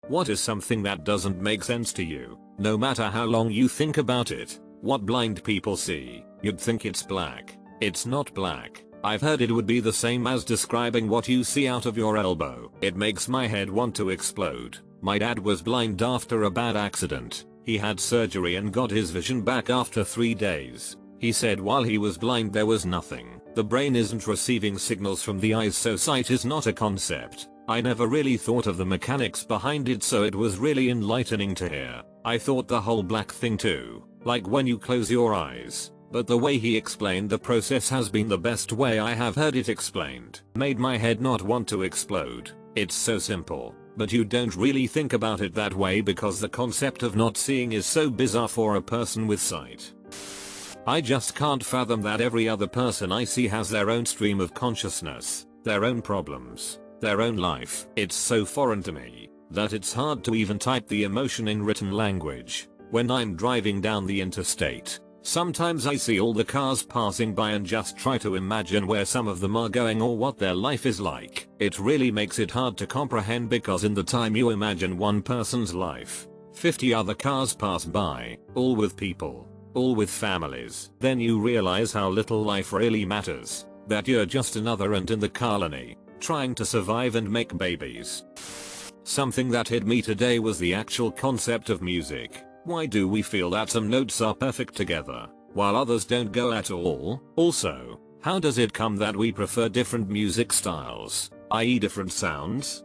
What is something that doesn't make sense to you, no matter how long you think about it? What blind people see, you'd think it's black. It's not black. I've heard it would be the same as describing what you see out of your elbow. It makes my head want to explode. My dad was blind after a bad accident. He had surgery and got his vision back after 3 days. He said while he was blind there was nothing. The brain isn't receiving signals from the eyes, so sight is not a concept. I never really thought of the mechanics behind it, so it was really enlightening to hear. I thought the whole black thing too, like when you close your eyes. But the way he explained the process has been the best way I have heard it explained. Made my head not want to explode. It's so simple, but you don't really think about it that way because the concept of not seeing is so bizarre for a person with sight. I just can't fathom that every other person I see has their own stream of consciousness, their own problems, their own life. It's so foreign to me that it's hard to even type the emotion in written language. When I'm driving down the interstate, sometimes I see all the cars passing by and just try to imagine where some of them are going or what their life is like. It really makes it hard to comprehend because in the time you imagine one person's life, 50 other cars pass by, all with people, all with families. Then you realize how little life really matters, that you're just another ant in the colony, trying to survive and make babies. Something that hit me today was the actual concept of music. Why do we feel that some notes are perfect together, while others don't go at all? Also, how does it come that we prefer different music styles, i.e. different sounds?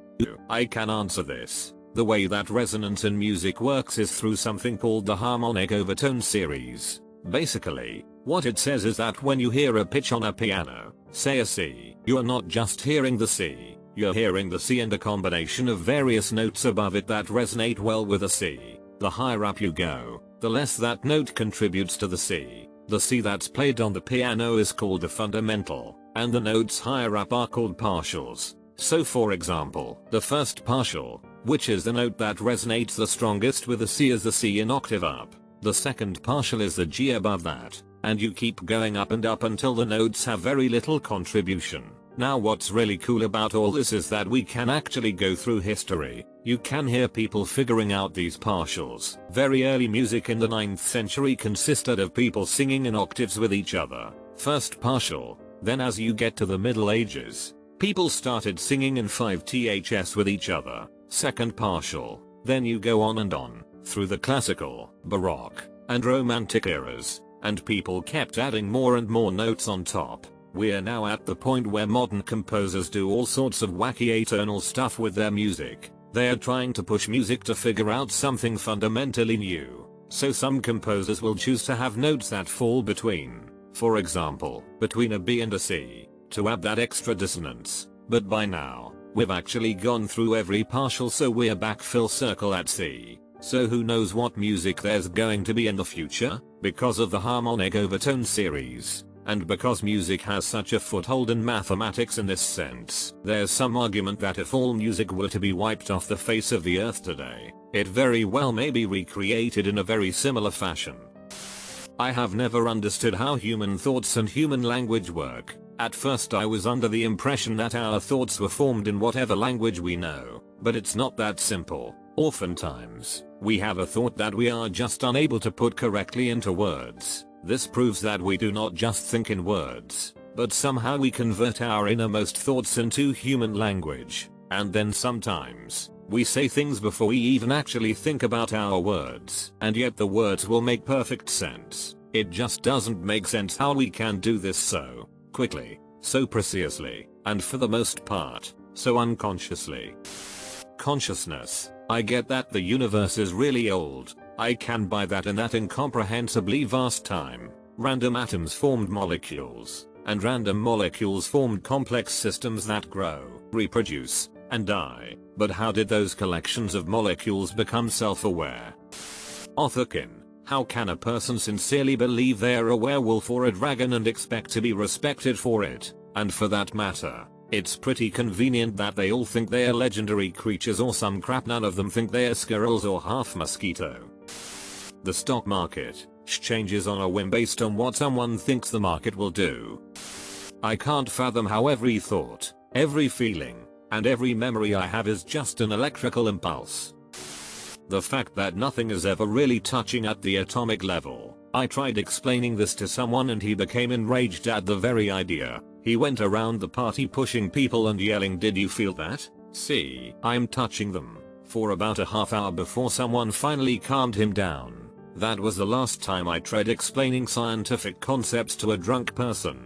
I can answer this. The way that resonance in music works is through something called the harmonic overtone series. Basically, what it says is that when you hear a pitch on a piano, say a C, you are not just hearing the C, you're hearing the C and a combination of various notes above it that resonate well with a C. The higher up you go, the less that note contributes to the C. The C that's played on the piano is called the fundamental, and the notes higher up are called partials. So for example, the first partial, which is the note that resonates the strongest with the C, is the C an octave up. The second partial is the G above that, and you keep going up and up until the notes have very little contribution. Now what's really cool about all this is that we can actually go through history. You can hear people figuring out these partials. Very early music in the 9th century consisted of people singing in octaves with each other. First partial. Then as you get to the Middle Ages, people started singing in 5/8 with each other. Second partial. Then you go on and on, through the classical, baroque, and romantic eras, and people kept adding more and more notes on top. We're now at the point where modern composers do all sorts of wacky atonal stuff with their music. They're trying to push music to figure out something fundamentally new. So some composers will choose to have notes that fall between, for example, between a B and a C, to add that extra dissonance. But by now, we've actually gone through every partial, so we're back full circle at C. So who knows what music there's going to be in the future, because of the harmonic overtone series. And because music has such a foothold in mathematics in this sense, there's some argument that if all music were to be wiped off the face of the earth today, it very well may be recreated in a very similar fashion. I have never understood how human thoughts and human language work. At first I was under the impression that our thoughts were formed in whatever language we know, but it's not that simple. Oftentimes, we have a thought that we are just unable to put correctly into words. This proves that we do not just think in words, but somehow we convert our innermost thoughts into human language, and then sometimes, we say things before we even actually think about our words, and yet the words will make perfect sense. It just doesn't make sense how we can do this so quickly, so precisely, and for the most part, so unconsciously. Consciousness. I get that the universe is really old. I can buy that in that incomprehensibly vast time, random atoms formed molecules, and random molecules formed complex systems that grow, reproduce, and die. But how did those collections of molecules become self-aware? Authorkin. How can a person sincerely believe they're a werewolf or a dragon and expect to be respected for it? And for that matter, it's pretty convenient that they all think they're legendary creatures or some crap. None of them think they're squirrels or half mosquito. The stock market changes on a whim based on what someone thinks the market will do. I can't fathom how every thought, every feeling, and every memory I have is just an electrical impulse. The fact that nothing is ever really touching at the atomic level. I tried explaining this to someone and he became enraged at the very idea. He went around the party pushing people and yelling, "Did you feel that? See, I'm touching them," for about a half hour before someone finally calmed him down. That was the last time I tried explaining scientific concepts to a drunk person.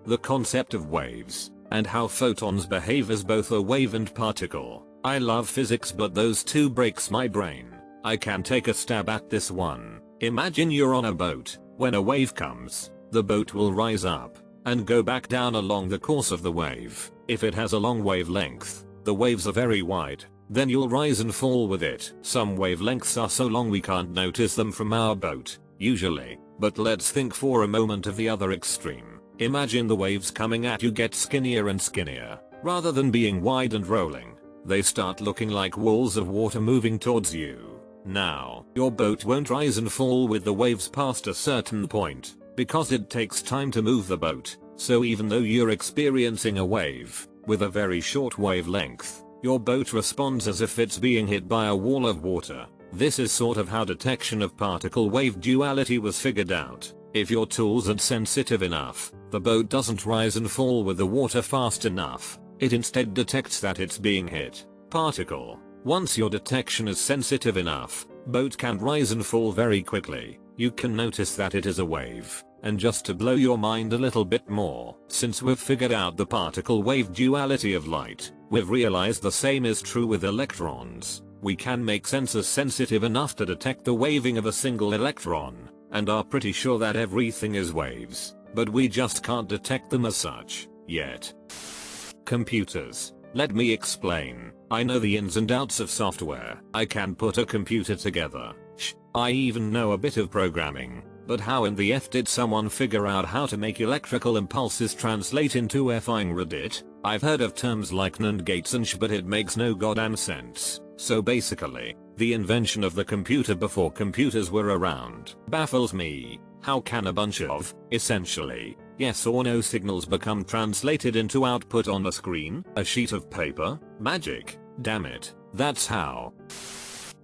The concept of waves, and how photons behave as both a wave and particle. I love physics, but those two breaks my brain. I can take a stab at this one. Imagine you're on a boat. When a wave comes, the boat will rise up and go back down along the course of the wave. If it has a long wavelength, the waves are very wide, then you'll rise and fall with it. Some wavelengths are so long we can't notice them from our boat, usually, but let's think for a moment of the other extreme. Imagine the waves coming at you get skinnier and skinnier. Rather than being wide and rolling, they start looking like walls of water moving towards you. Now, your boat won't rise and fall with the waves past a certain point, because it takes time to move the boat. So even though you're experiencing a wave with a very short wavelength, your boat responds as if it's being hit by a wall of water. This is sort of how detection of particle wave duality was figured out. If your tools aren't sensitive enough, the boat doesn't rise and fall with the water fast enough. It instead detects that it's being hit. Particle. Once your detection is sensitive enough, boat can rise and fall very quickly. You can notice that it is a wave. And just to blow your mind a little bit more, since we've figured out the particle wave duality of light, we've realized the same is true with electrons. We can make sensors sensitive enough to detect the waving of a single electron, and are pretty sure that everything is waves, but we just can't detect them as such, yet. Computers. Let me explain. I know the ins and outs of software. I can put a computer together. I even know a bit of programming. But how in the F did someone figure out how to make electrical impulses translate into AskReddit? I've heard of terms like NAND gates and but it makes no goddamn sense. So basically, the invention of the computer before computers were around baffles me. How can a bunch of, essentially, yes or no signals become translated into output on a screen? A sheet of paper? Magic. Damn it. That's how.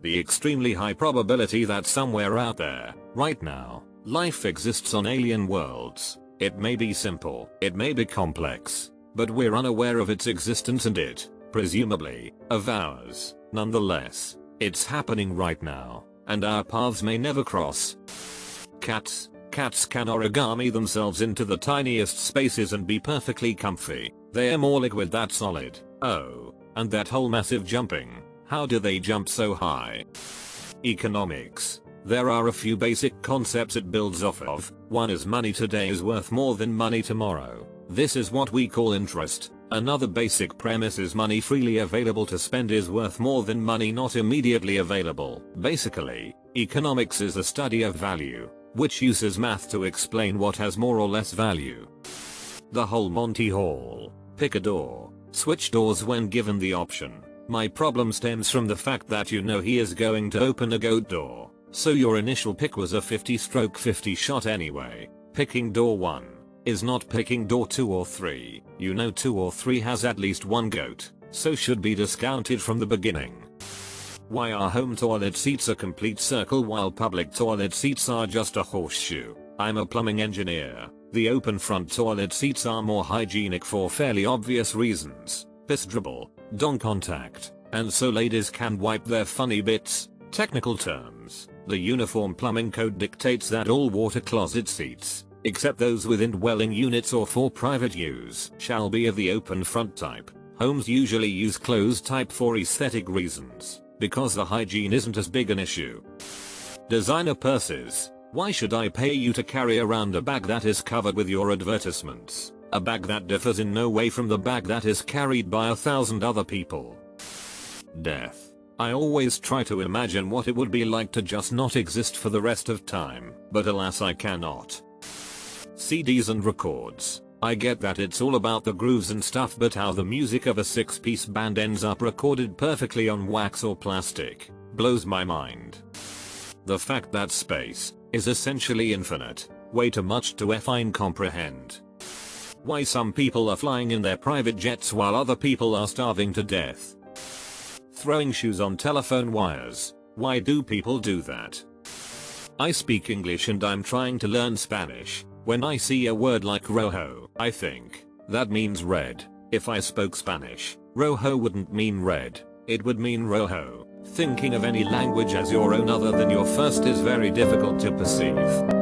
The extremely high probability that somewhere out there, right now, life exists on alien worlds. It may be simple, it may be complex, but we're unaware of its existence and it, presumably, of ours. Nonetheless, it's happening right now, and our paths may never cross. Cats. Cats can origami themselves into the tiniest spaces and be perfectly comfy. They're more liquid than solid. Oh, and that whole massive jumping. How do they jump so high? Economics. There are a few basic concepts it builds off of. One is money today is worth more than money tomorrow. This is what we call interest. Another basic premise is money freely available to spend is worth more than money not immediately available. Basically, economics is a study of value, which uses math to explain what has more or less value. The whole Monty Hall. Pick a door. Switch doors when given the option. My problem stems from the fact that you know he is going to open a goat door, so your initial pick was a 50/50 shot anyway. Picking door 1 is not picking door 2 or 3. You know 2 or 3 has at least one goat, so should be discounted from the beginning. Why are home toilet seats a complete circle while public toilet seats are just a horseshoe? I'm a plumbing engineer. The open front toilet seats are more hygienic for fairly obvious reasons. Piss dribble, dong contact, and so ladies can wipe their funny bits. Technical terms. The Uniform Plumbing Code dictates that all water closet seats, except those within dwelling units or for private use, shall be of the open front type. Homes usually use closed type for aesthetic reasons, because the hygiene isn't as big an issue. Designer purses. Why should I pay you to carry around a bag that is covered with your advertisements? A bag that differs in no way from the bag that is carried by 1,000 other people. Death. I always try to imagine what it would be like to just not exist for the rest of time, but alas I cannot. CDs and records. I get that it's all about the grooves and stuff, but how the music of a 6-piece band ends up recorded perfectly on wax or plastic blows my mind. The fact that space is essentially infinite, way too much to effing comprehend. Why some people are flying in their private jets while other people are starving to death. Throwing shoes on telephone wires. Why do people do that? I speak English and I'm trying to learn Spanish. When I see a word like rojo, I think, that means red. If I spoke Spanish, rojo wouldn't mean red, it would mean rojo. Thinking of any language as your own other than your first is very difficult to perceive.